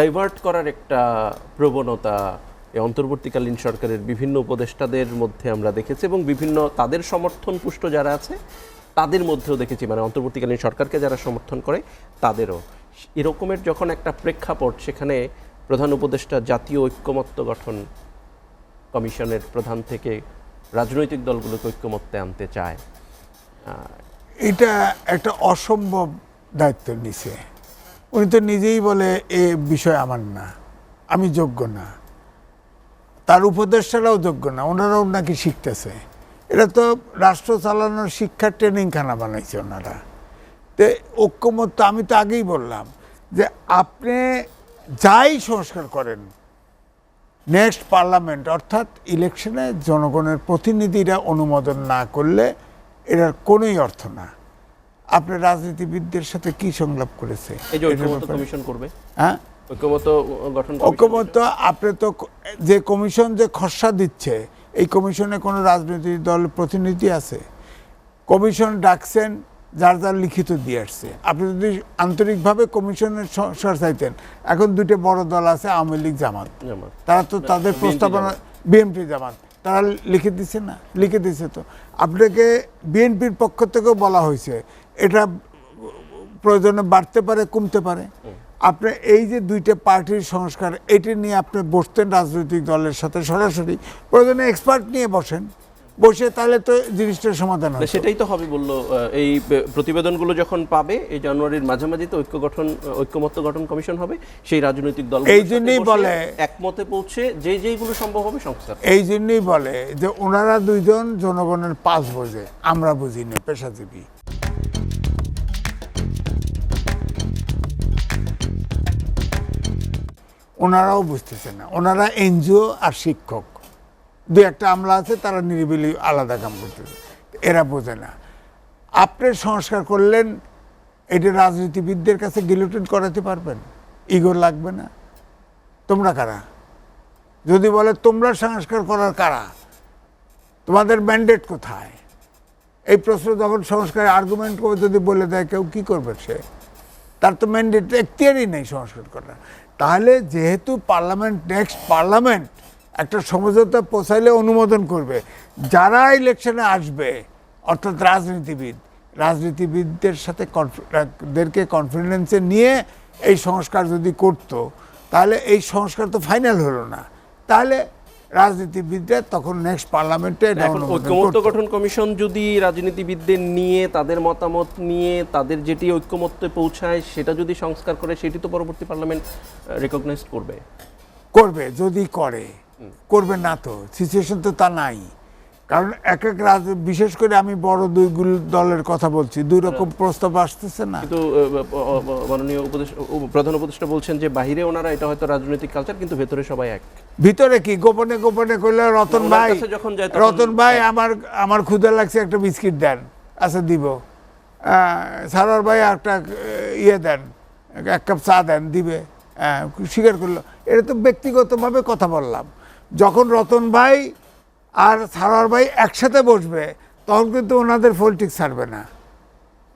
Divert করার একটা প্রবণতা এই অন্তর্বর্তীকালীন সরকারের বিভিন্ন উপদেষ্টাদের মধ্যে আমরা দেখেছি এবং বিভিন্ন তাদের সমর্থন পুষ্ট যারা আছে তাদের মধ্যেও দেখেছি, মানে অন্তর্বর্তীকালীন সরকারকে যারা সমর্থন করে তাদেরও এরকমের যখন একটা প্রেক্ষাপট, সেখানে প্রধান উপদেষ্টা জাতীয় ঐক্যমত্য গঠন কমিশনের প্রধান থেকে রাজনৈতিক দলগুলোকে ঐক্যমত্যে আনতে চায়। এটা একটা অসম্ভব দায়িত্ব নিছে। উনি তো নিজেই বলে এ বিষয় আমার না, আমি যোগ্য না, তার উপদেষ্টারাও যোগ্য না, ওনারাও নাকি শিখতেছে। এটা তো রাষ্ট্র চালানোর শিক্ষার ট্রেনিংখানা বানাইছে ওনারা। তো ঐক্যমত্য, আমি তো আগেই বললাম যে আপনি যাই সংস্কার করেন, নেক্সট পার্লামেন্ট অর্থাৎ ইলেকশনে জনগণের প্রতিনিধিরা অনুমোদন না করলে এটার কোনোই অর্থ না। আপনি রাজনীতিবিদদের সাথে কি সংলাপ করেছে? এই যে ঐক্যমত্য কমিশন করবে, হ্যাঁ, ঐক্যমত্য গঠন ঐক্যমত্য, আপনি তো যে কমিশন যে খসড়া দিচ্ছে, এই কমিশনে কোনো রাজনৈতিক দলের প্রতিনিধি আছে? কমিশন ডাকছেন, যার যার লিখিত দিয়ে আসছে। আপনি যদি আন্তরিকভাবে কমিশনের সংস্কার চাইতেন, এখন দুটো বড় দল আছে, আওয়ামী লীগ, জামাত, তারা তো তাদের প্রস্তাবনা, বিএনপি জামাত, তারা লিখে দিচ্ছে না? লিখে দিচ্ছে তো। আপনাকে বিএনপির পক্ষ থেকেও বলা হয়েছে এটা প্রয়োজনে বাড়তে পারে, কমতে পারে। আপনি এই যে দুইটা পার্টির সংস্কার, এটি নিয়ে আপনি বসতেন রাজনৈতিক দলের সাথে সরাসরি, প্রয়োজনে এক্সপার্ট নিয়ে বসেন, বসে তাহলে তো জিনিসটার সমাধান হবে। সেটাই তো হবে বললো। এই প্রতিবেদনগুলো যখন পাবে এই জানুয়ারির মাঝামাঝিতে ঐক্যমত্য গঠন কমিশন হবে, সেই রাজনৈতিক দল এই জন্যই বলে একমতে পৌঁছে যেইগুলো সম্ভব হবে সংস্কার। এই জন্যই বলে যে ওনারা দুইজন জনগণের পাস বোঝে, আমরা বুঝি না, পেশাজীবী। ওনারাও বুঝতেছে না, ওনারা এনজিও আর শিক্ষক, দু একটা আমলা আছে, তারা নিরিবিলি আলাদা কাম করতেছে, এরা বোঝে না। আপনি সংস্কার করলেন, এটা রাজনীতিবিদদের কাছে গিলোটিন করাতে পারবেন? ইগো লাগবে না? তোমরা কারা? যদি বলে তোমরা সংস্কার করার কারা, তোমাদের ম্যান্ডেট কোথায়? এই প্রশ্ন যখন সংস্কারের আর্গুমেন্ট করে যদি বলে দেয় কেউ, কি করবে সে? তার তো ম্যান্ডেট, এখতিয়ারই নেই সংস্কার করার। তাহলে যেহেতু পার্লামেন্ট, নেক্সট পার্লামেন্ট একটা সমঝোতা পৌঁছাইলে অনুমোদন করবে, যারা ইলেকশনে আসবে অর্থাৎ রাজনীতিবিদদের সাথে দেরকে কনফিডেন্সে নিয়ে এই সংস্কার যদি করত, তাহলে এই সংস্কার তো ফাইনাল হলো না। তাহলে রাজনীতিবিদরা তখন নেক্সট পার্লামেন্টে ঐক্যমত্য গঠন কমিশন যদি রাজনীতিবিদদের নিয়ে, তাদের মতামত নিয়ে, তাদের যেটি ঐক্যমত্যে পৌঁছায় সেটা যদি সংস্কার করে, সেটি তো পরবর্তী পার্লামেন্ট রেকগনাইজ করবে। যদি করবে না তো সিচুয়েশন তো তা নাই। কারণ এক এক বিশেষ করে আমি বড় দুই দলের কথা বলছি, দুই রকম প্রস্তাব আসতেছে না। কিন্তু মাননীয় প্রধান উপদেষ্টা বলছেন যে বাহিরে ওনারা এটা হয়তো রাজনৈতিক কালচার, কিন্তু ভেতরে সবাই এক। ভিতরে কি গোপনে গোপনে করলে, রতন ভাই আমার ক্ষুধা লাগছে, একটা বিস্কিট দেন, আচ্ছা দিব। সারোয়ার ভাই একটা ইয়ে দেন, এক কাপ চা দেন, দিবে, স্বীকার করলো। এটা তো ব্যক্তিগতভাবে কথা বললাম। যখন রতন ভাই আর সারোয়ার ভাই একসাথে বসবে, তখন কিন্তু ওনাদের পলিটিক্স ছাড়বে না,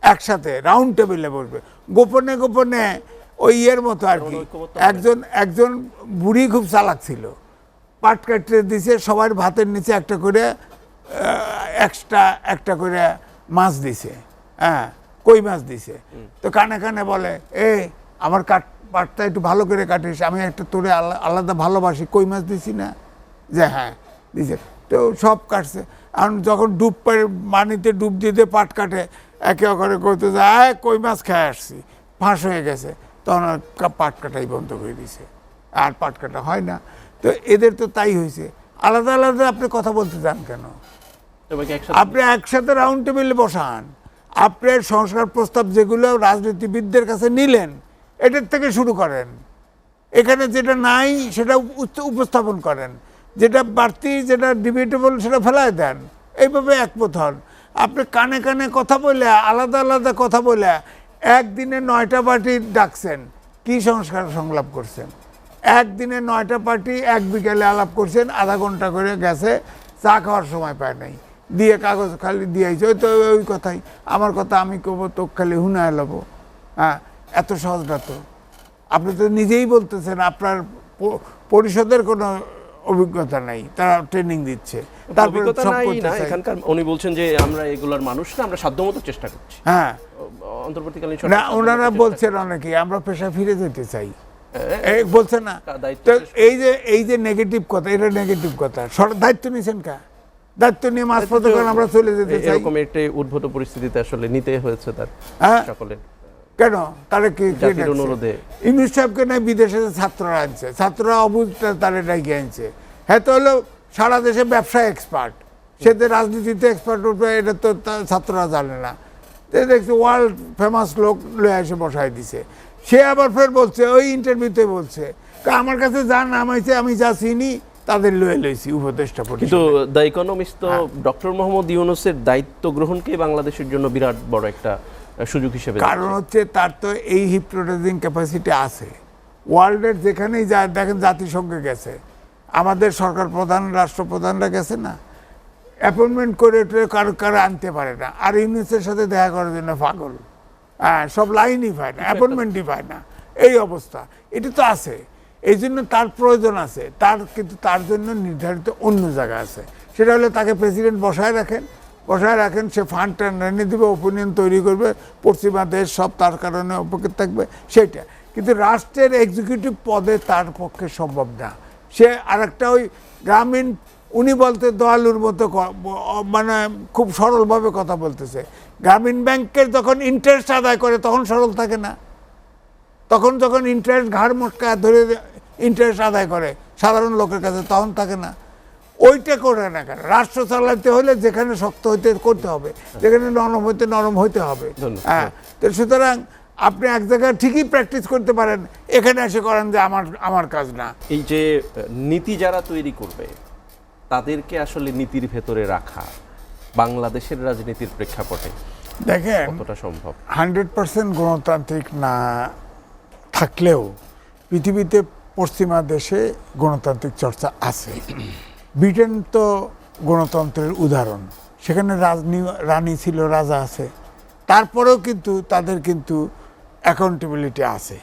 একসাথে রাউন্ড টেবিলে বসবে। গোপনে গোপনে ওই ইয়ের মতো আর কি। একজন বুড়ি খুব চালাক ছিল, পাট কাটতে দিছে, সবার ভাতের নিচে একটা করে এক্সট্রা একটা করে মাছ দিছে, হ্যাঁ, কই মাছ দিছে। তো কানে কানে বলে, আমার পাটটা একটু ভালো করে কাটিস, আমি একটা তোরে আলাদা ভালোবাসি, কই মাছ দিছি না? যে হ্যাঁ দিছে। তো সব কাটছে। এখন যখন পানিতে ডুব দিয়ে পাট কাটে, একে অপরে করতে যায়, কই মাছ খেয়ে আসছি, ফাঁস হয়ে গেছে, তখন পাট কাটাই বন্ধ করে দিছে, আর পাট কাটা হয় না। তো এদের তো তাই হয়েছে। আলাদা আলাদা আপনি কথা বলতে চান কেন? আপনি একসাথে রাউন্ড টেবিলে বসান, আপনার সংস্কার প্রস্তাব যেগুলো রাজনীতিবিদদের কাছে নিলেন, এটার থেকে শুরু করেন। এখানে যেটা নাই সেটা উপস্থাপন করেন, যেটা বাড়তি, যেটা ডিবেটেবল সেটা ফেলায় দেন। এইভাবে একমত হন। আপনি কানে কানে কথা বলে, আলাদা আলাদা কথা বলে একদিনে 9টা পার্টি ডাকছেন, কি সংস্কার সংলাপ করছেন? একদিনে 9টা পার্টি এক বিকেলে আলাপ করছেন, আধা ঘন্টা করে গেছে, চা খাওয়ার সময় পায় নাই, দিয়ে কাগজ খালি দিয়েছে। ওই তো ওই কথাই, আমার কথা আমি কব, তো খালি হুনায় লব। হ্যাঁ, এত সহজ না তো। আপনি তো নিজেই বলতেছেন আপনার পরিষদের কোনো অভিজ্ঞতা নাই, তারা ট্রেনিং দিচ্ছে, তারপরে অভিজ্ঞতা সব নাই করতে না, চাই। এখানকার উনি বলছেন যে আমরা এগুলার মানুষ না, আমরা সাধ্যমতো চেষ্টা করছি। হ্যাঁ, অন্তর্বর্তীকালীন না সরকার ওনারা সাধ্যমতো বলছেন অনেকে আমরা পেশা ফিরে যেতে চাই, হ্যাঁ, এই বলছে না। দায়িত্ব তো শেষ এই যে নেগেটিভ কথা, এটা নেগেটিভ কথা। দায়িত্ব নিয়েছেন কা? দায়িত্ব নিয়ে মাঝপথে চেষ্টা- কারণ আমরা চলে যেতে চাই, এরকম একটা উদ্ভূত পরিস্থিতিতে আসলে নিতে হয়েছে তার হ্যাঁ সকলের কেন? তারা কি জাতির অনুরোধে। ইউনুস সাহেবকে নাই বিদেশে ছাত্ররা আনছে, ছাত্ররা অবুঝটা তারা ডাইকে আনছে। হ্যাঁ, তো হলো সারা দেশে ব্যবসায় এক্সপার্ট, সে তো রাজনীতিতে এক্সপার্ট উঠবে, এটা তো ছাত্ররা জানে না। তো দেখছি ওয়ার্ল্ড ফেমাস লোক লয়ে এসে বসাই দিছে। সে আবার ফের বলছে, ওই ইন্টারভিউতে বলছে, আমার কাছে যা নাম হয়েছে আমি যা চিনি তাদের লয়ে লইছি উপদেষ্টা পরিষদে। কিন্তু দ্য ইকোনমিস্ট তো ডক্টর মোহাম্মদ ইউনূসের দায়িত্ব গ্রহণকে বাংলাদেশের জন্য বিরাট বড় একটা সুযোগ হিসেবে কারণ হচ্ছে তার তো এই হিপনোটাইজিং ক্যাপাসিটি আছে। ওয়ার্ল্ডের যেখানেই যায় দেখেন, জাতিসংঘে গেছে, আমাদের সরকার প্রধান রাষ্ট্রপ্রধানরা গেছে না, অ্যাপয়েন্টমেন্ট করে কারো কারো আনতে পারে না, আর ইউনুসের সাথে দেখা করার জন্য পাগল। হ্যাঁ, সব লাইনই পায় না, অ্যাপয়েন্টমেন্টই পায় না, এই অবস্থা। এটা তো আছে, এই জন্য তার প্রয়োজন আছে, কিন্তু তার জন্য নির্ধারিত অন্য জায়গা আছে। সেটা হলে তাকে প্রেসিডেন্ট বসায় রাখেন, সে ফান্ড এনে দেবে, ওপিনিয়ন তৈরি করবে, পশ্চিমা দেশ সব তার কারণে উপকৃত থাকবে, সেইটা। কিন্তু রাষ্ট্রের এক্সিকিউটিভ পদে তার পক্ষে সম্ভব না। সে আরেকটা ওই গ্রামীণ, উনি বলতে দয়ালুর মতো মানে খুব সরলভাবে কথা বলতেছে। গ্রামীণ ব্যাংকের যখন ইন্টারেস্ট আদায় করে তখন সরল থাকে না, তখন যখন ইন্টারেস্ট ঘাড় মোটকা ধরে ইন্টারেস্ট আদায় করে সাধারণ লোকের কাছে তখন থাকে না। ওইটা করে না কেন? রাষ্ট্র চালাতে হলে যেখানে শক্ত হইতে করতে হবে, যেখানে নরম হইতে নরম হইতে হবে। হ্যাঁ, তো সুতরাং আপনি এক জায়গায় ঠিকই প্র্যাকটিস করতে পারেন, এখানে এসে করেন যে আমার কাজ না। এই যে নীতি যারা তৈরি করবে তাদেরকে আসলে নীতির ভেতরে রাখা বাংলাদেশের রাজনীতির প্রেক্ষাপটে দেখেন, কতটা সম্ভব? 100% গণতান্ত্রিক না থাকলেও পৃথিবীতে পশ্চিমা দেশে গণতান্ত্রিক চর্চা আছে। ব্রিটেন তো গণতন্ত্রের উদাহরণ, সেখানে রানী ছিল, রাজা আছে, তারপরেও কিন্তু তাদের কিন্তু অ্যাকাউন্টেবিলিটি আছে।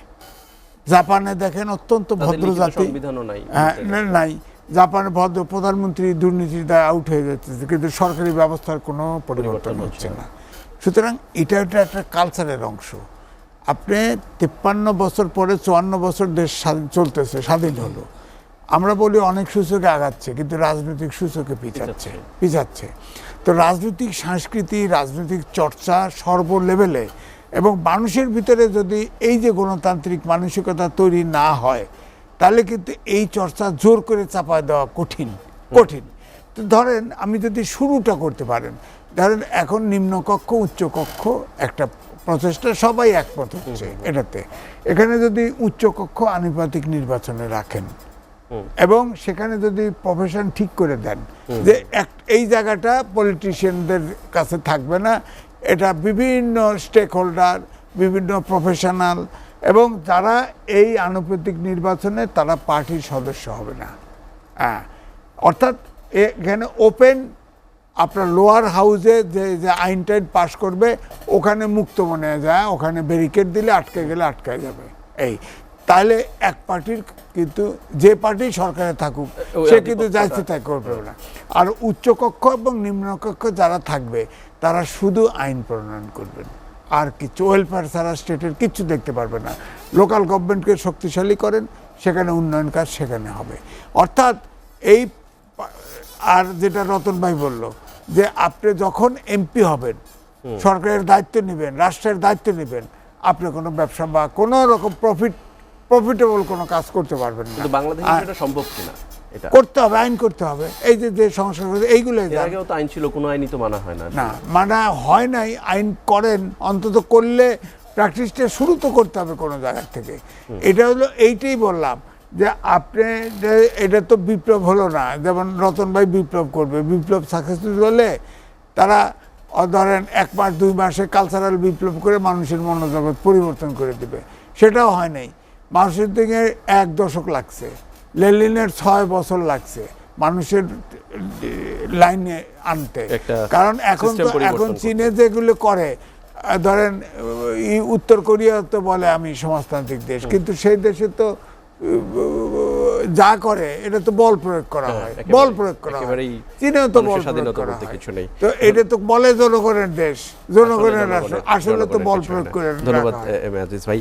জাপানে দেখেন অত্যন্ত ভদ্র জাতি, নাই, জাপানের ভদ্র প্রধানমন্ত্রী দুর্নীতির দায় আউট হয়ে যাচ্ছে, কিন্তু সরকারি ব্যবস্থার কোনো পরিবর্তন হচ্ছে না। সুতরাং এটা একটা কালচারের অংশ। আপনি 53 বছর পরে 54 বছর দেশ চলতেছে, স্বাধীন হলো, আমরা বলি অনেক সূচকে আগাচ্ছে, কিন্তু রাজনৈতিক সূচকে পিছাচ্ছে। তো রাজনৈতিক সংস্কৃতি, রাজনৈতিক চর্চা সর্ব লেভেলে, এবং মানুষের ভিতরে যদি এই যে গণতান্ত্রিক মানসিকতা তৈরি না হয়, তাহলে কিন্তু এই চর্চা জোর করে চাপায় দেওয়া কঠিন। তো ধরেন, আমি যদি শুরুটা করতে পারেন, ধরেন এখন নিম্নকক্ষ উচ্চকক্ষ একটা প্রচেষ্টা, সবাই একমত হচ্ছে এটাতে। এখানে যদি উচ্চকক্ষ আনুপাতিক নির্বাচনে রাখেন এবং সেখানে যদি প্রফেশন ঠিক করে দেন যে এই জায়গাটা পলিটিশিয়ানদের কাছে থাকবে না, এটা বিভিন্ন স্টেক হোল্ডার, বিভিন্ন প্রফেশনাল, এবং যারা এই আনুপাতিক নির্বাচনে তারা পার্টির সদস্য হবে না। হ্যাঁ, অর্থাৎ এখানে ওপেন, আপনার লোয়ার হাউসে যে আইন টাইন পাস করবে ওখানে মুক্ত মনে যায়, ওখানে ব্যারিকেড দিলে আটকে গেলে আটকায় যাবে। তাহলে এক পার্টির, কিন্তু যে পার্টি সরকারে থাকুক সে কিন্তু যাইতে তাই করবে না। আর উচ্চকক্ষ এবং নিম্নকক্ষ যারা থাকবে তারা শুধু আইন প্রণয়ন করবেন, আর কিছু ওয়েলফেয়ার ছাড়া স্টেটের কিচ্ছু দেখতে পারবে না। লোকাল গভর্নমেন্টকে শক্তিশালী করেন, সেখানে উন্নয়ন কাজ সেখানে হবে। অর্থাৎ এই, আর যেটা রতন ভাই বলল, যে আপনি যখন এমপি হবেন, সরকারের দায়িত্ব নেবেন, রাষ্ট্রের দায়িত্ব নেবেন, আপনি কোনো ব্যবসা বা কোনো রকম প্রফিটেবল কোনো কাজ করতে পারবেন না। কিন্তু বাংলাদেশে এটা সম্ভব কিনা? এটা করতে হবে, আইন করতে হবে। এই যে সংস্কার, এইগুলো আগেও তো আইন ছিল, কোনো আইনই তো মানা হয় না। মানা হয় নাই, আইন করেন, অন্তত করলে প্র্যাকটিসটা শুরু তো করতে হবে কোনো জায়গা থেকে। এটা হলো, এইটাই বললাম যে আপনি, এটা তো বিপ্লব হলো না, যেমন রতন ভাই বিপ্লব করবে, বিপ্লব সাকসেসফুল হলে তারা ধরেন 1 মাস 2 মাসে কালচারাল বিপ্লব করে মানুষের মনোজগৎ পরিবর্তন করে দেবে, সেটাও হয় নাই। মানুষের দিকে 1 দশক লাগছে, লেনিনের 6 বছর লাগছে মানুষের লাইনে আনতে। কারণ এখন চীনে যেগুলো করে, ধরেন উত্তর কোরিয়া তো বলে আমি সমাজতান্ত্রিক দেশ, কিন্তু সেই দেশে তো যা করে এটা তো বল প্রয়োগ করা হয়, বল প্রয়োগ করা হয়। চীনেও তো বল প্রয়োগ করা হয়। তো এটা তো বলে জনগণের দেশ, জনগণের রাষ্ট্র, আসলে তো বল প্রয়োগ করে। ধন্যবাদ এম এ আজিজ ভাই।